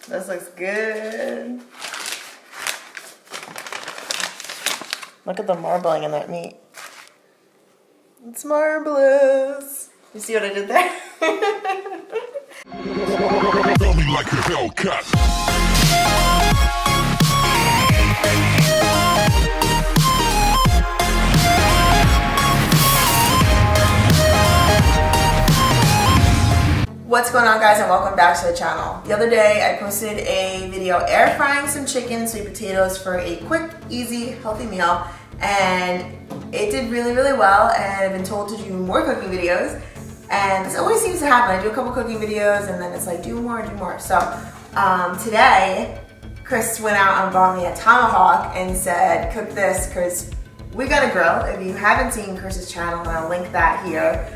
This looks good. Look at the marbling in that meat. It's marvelous. You see what I did there? Tell me like a Hellcat. What's going on, guys, and welcome back to the channel. The other day I posted a video air frying some chicken and sweet potatoes for a quick, easy, healthy meal, and it did really well, and I've been told to do more cooking videos, and this always seems to happen. I do a couple cooking videos and then it's like do more. So today Chris went out and bought me a Tomahawk and said cook this because we got a grill. If you haven't seen Chris's channel, and I'll link that here,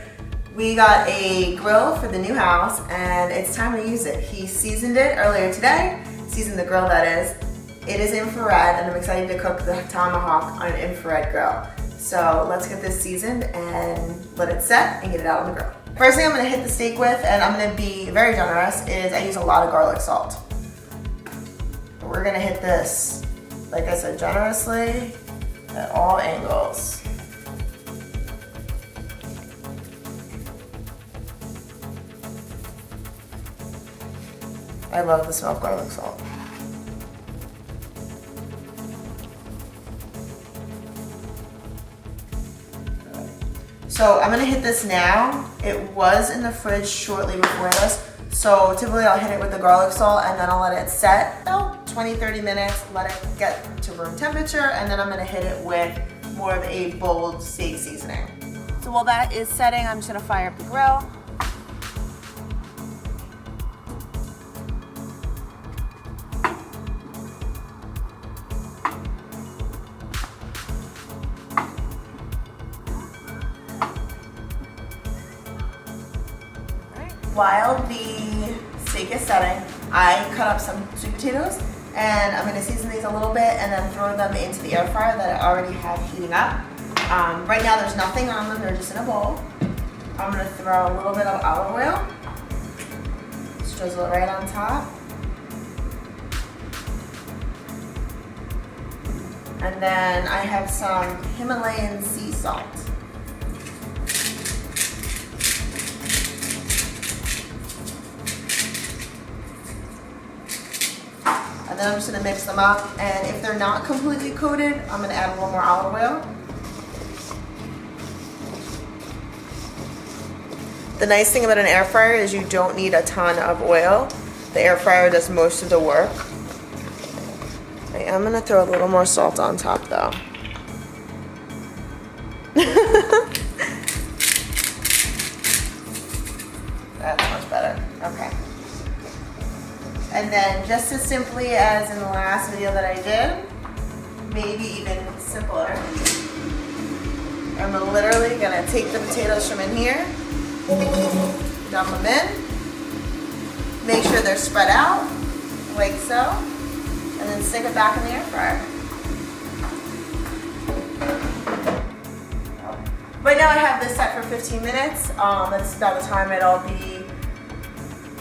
we got a grill for the new house and it's time to use it. He seasoned it earlier today, seasoned the grill, that is. It is infrared and I'm excited to cook the Tomahawk on an infrared grill. So let's get this seasoned and let it set and get it out on the grill. First thing I'm gonna hit the steak with, and I'm gonna be very generous, is I use a lot of garlic salt. We're gonna hit this, like I said, generously at all angles. I love the smell of garlic salt. So I'm gonna hit this now. It was in the fridge shortly before this. So typically I'll hit it with the garlic salt and then I'll let it set about 20-30 minutes, let it get to room temperature, and then I'm gonna hit it with more of a bold steak seasoning. So while that is setting, I'm just gonna fire up the grill. While the steak is setting, I cut up some sweet potatoes and I'm going to season these a little bit and then throw them into the air fryer that I already have heating up. Right now there's nothing on them, they're just in a bowl. I'm going to throw a little bit of olive oil, just drizzle it right on top. And then I have some Himalayan sea salt. And then I'm just gonna mix them up, and if they're not completely coated, I'm gonna add a little more olive oil. The nice thing about an air fryer is you don't need a ton of oil. The air fryer does most of the work. I am gonna throw a little more salt on top though. That's much better, okay. And then just as simply as in the last video that I did, maybe even simpler, I'm literally gonna take the potatoes from in here, dump them in, make sure they're spread out, like so, and then stick it back in the air fryer. Right now I have this set for 15 minutes. That's about the time it'll be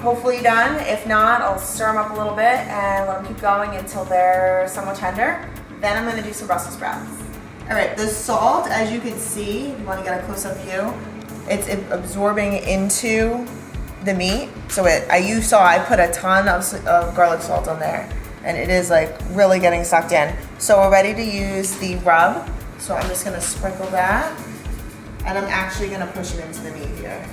hopefully done. If not, I'll stir them up a little bit and let them keep going until they're somewhat tender. Then I'm gonna do some Brussels sprouts. All right, the salt, as you can see, if you wanna get a close-up view, it's absorbing into the meat. So I put a ton of garlic salt on there, and it is like really getting sucked in. So we're ready to use the rub. So I'm just gonna sprinkle that, and I'm actually gonna push it into the meat here.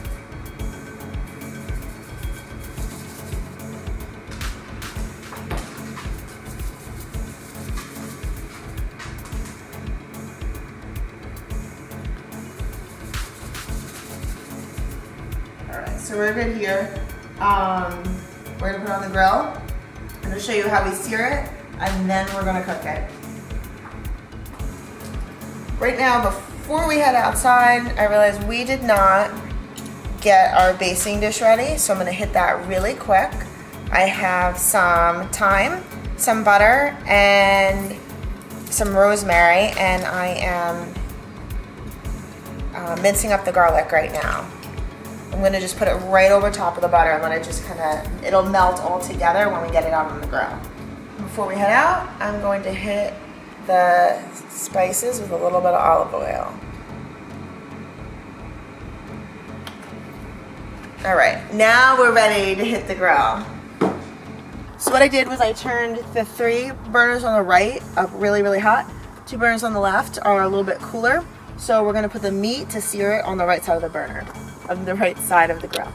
So we're good here. We're gonna put it on the grill. I'm gonna show you how we sear it, and then we're gonna cook it. Right now, before we head outside, I realized we did not get our basting dish ready, so I'm gonna hit that really quick. I have some thyme, some butter, and some rosemary, and I am mincing up the garlic right now. I'm gonna just put it right over top of the butter and let it just it'll melt all together when we get it out on the grill. Before we head out, I'm going to hit the spices with a little bit of olive oil. All right, now we're ready to hit the grill. So what I did was I turned the 3 burners on the right up really, really hot. 2 burners on the left are a little bit cooler. So we're gonna put the meat to sear it on the right side of the burner, on the right side of the grill.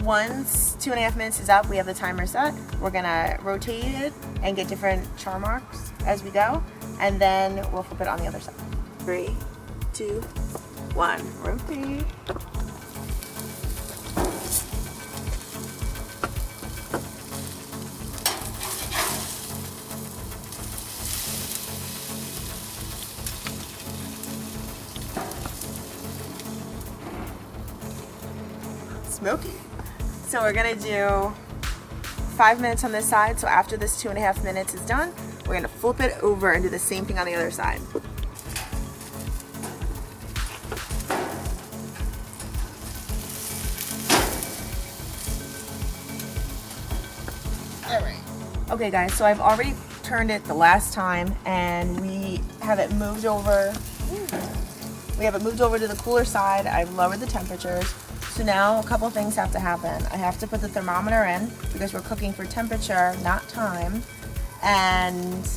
Once 2.5 minutes is up, we have the timer set. We're gonna rotate it and get different char marks as we go, and then we'll flip it on the other side. 3, 2, 1, rotate. Smoky. So we're gonna do 5 minutes on this side. So after this 2.5 minutes is done, we're gonna flip it over and do the same thing on the other side. All right. Okay guys, so I've already turned it the last time and we have it moved over. We have it moved over to the cooler side. I've lowered the temperatures. So now a couple things have to happen. I have to put the thermometer in because we're cooking for temperature, not time. And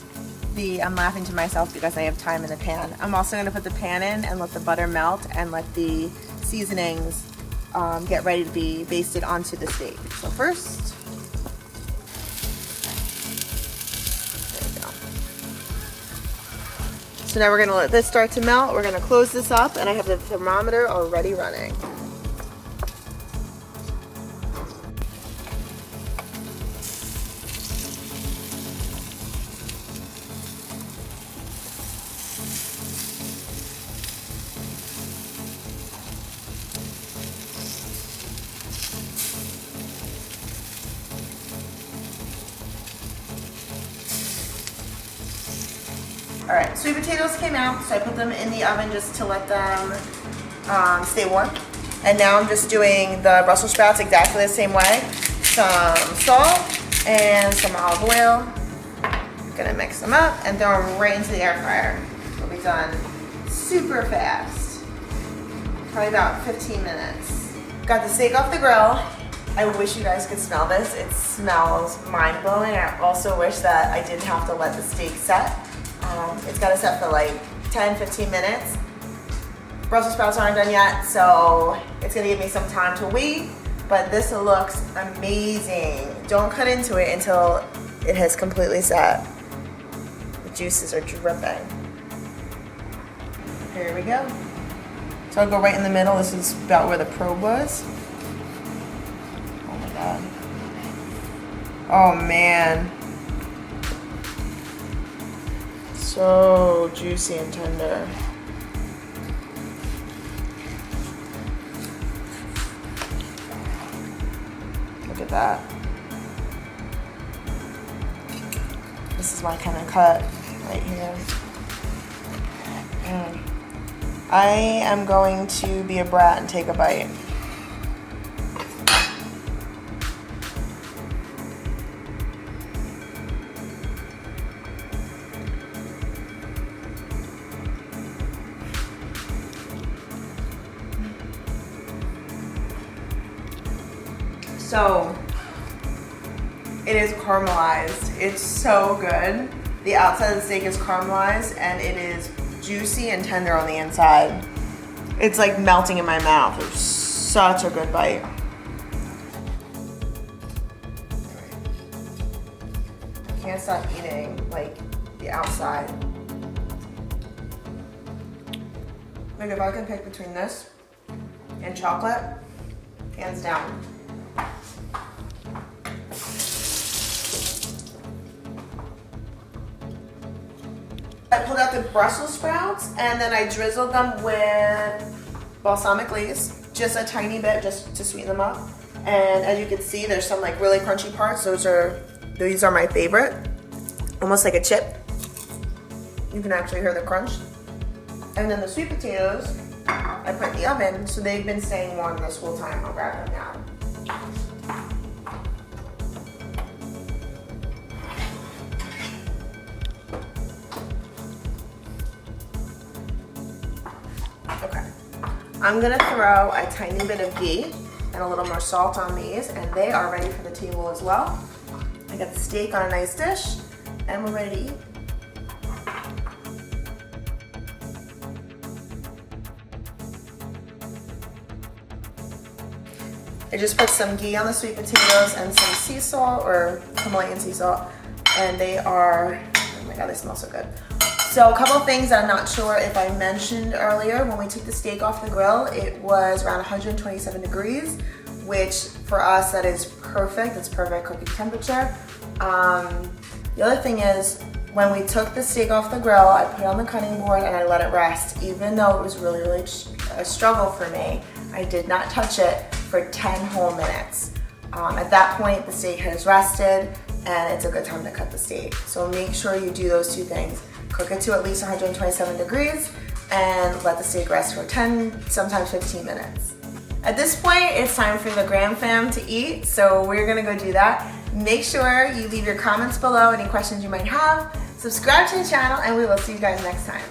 I'm laughing to myself because I have time in the pan. I'm also gonna put the pan in and let the butter melt and let the seasonings get ready to be basted onto the steak. So first, there we go. So now we're gonna let this start to melt. We're gonna close this up and I have the thermometer already running. All right, sweet potatoes came out, so I put them in the oven just to let them stay warm. And now I'm just doing the Brussels sprouts exactly the same way. Some salt and some olive oil. Gonna mix them up and throw them right into the air fryer. It'll be done super fast. Probably about 15 minutes. Got the steak off the grill. I wish you guys could smell this. It smells mind-blowing. I also wish that I didn't have to let the steak set. It's got to set for like 10-15 minutes. Brussels sprouts aren't done yet, so it's gonna give me some time to wait, but this looks amazing. Don't cut into it until it has completely set. The juices are dripping. Here we go. So I'll go right in the middle. This is about where the probe was. Oh my God. Oh man. So juicy and tender. Look at that. This is my kind of cut right here. I am going to be a brat and take a bite. So it is caramelized. It's so good. The outside of the steak is caramelized and it is juicy and tender on the inside. It's like melting in my mouth. It's such a good bite. I can't stop eating like the outside. Like if I could pick between this and chocolate, hands down. I pulled out the Brussels sprouts and then I drizzled them with balsamic glaze, just a tiny bit, just to sweeten them up. And as you can see, there's some like really crunchy parts. These are my favorite. Almost like a chip. You can actually hear the crunch. And then the sweet potatoes, I put in the oven, so they've been staying warm this whole time. I'll grab them now. Okay, I'm gonna throw a tiny bit of ghee and a little more salt on these, and they are ready for the table as well. I got the steak on a nice dish, and we're ready to eat. I just put some ghee on the sweet potatoes and some sea salt or Himalayan sea salt, and they are, oh my god, they smell so good. So a couple things that I'm not sure if I mentioned earlier. When we took the steak off the grill, it was around 127 degrees, which for us, that is perfect. It's perfect cooking temperature. The other thing is, when we took the steak off the grill, I put it on the cutting board and I let it rest. Even though it was really a struggle for me, I did not touch it for 10 whole minutes. At that point, the steak has rested and it's a good time to cut the steak. So make sure you do those two things. Cook it to at least 127 degrees and let the steak rest for 10, sometimes 15 minutes. At this point, it's time for the Graham fam to eat, so we're gonna go do that. Make sure you leave your comments below, any questions you might have. Subscribe to the channel, and we will see you guys next time.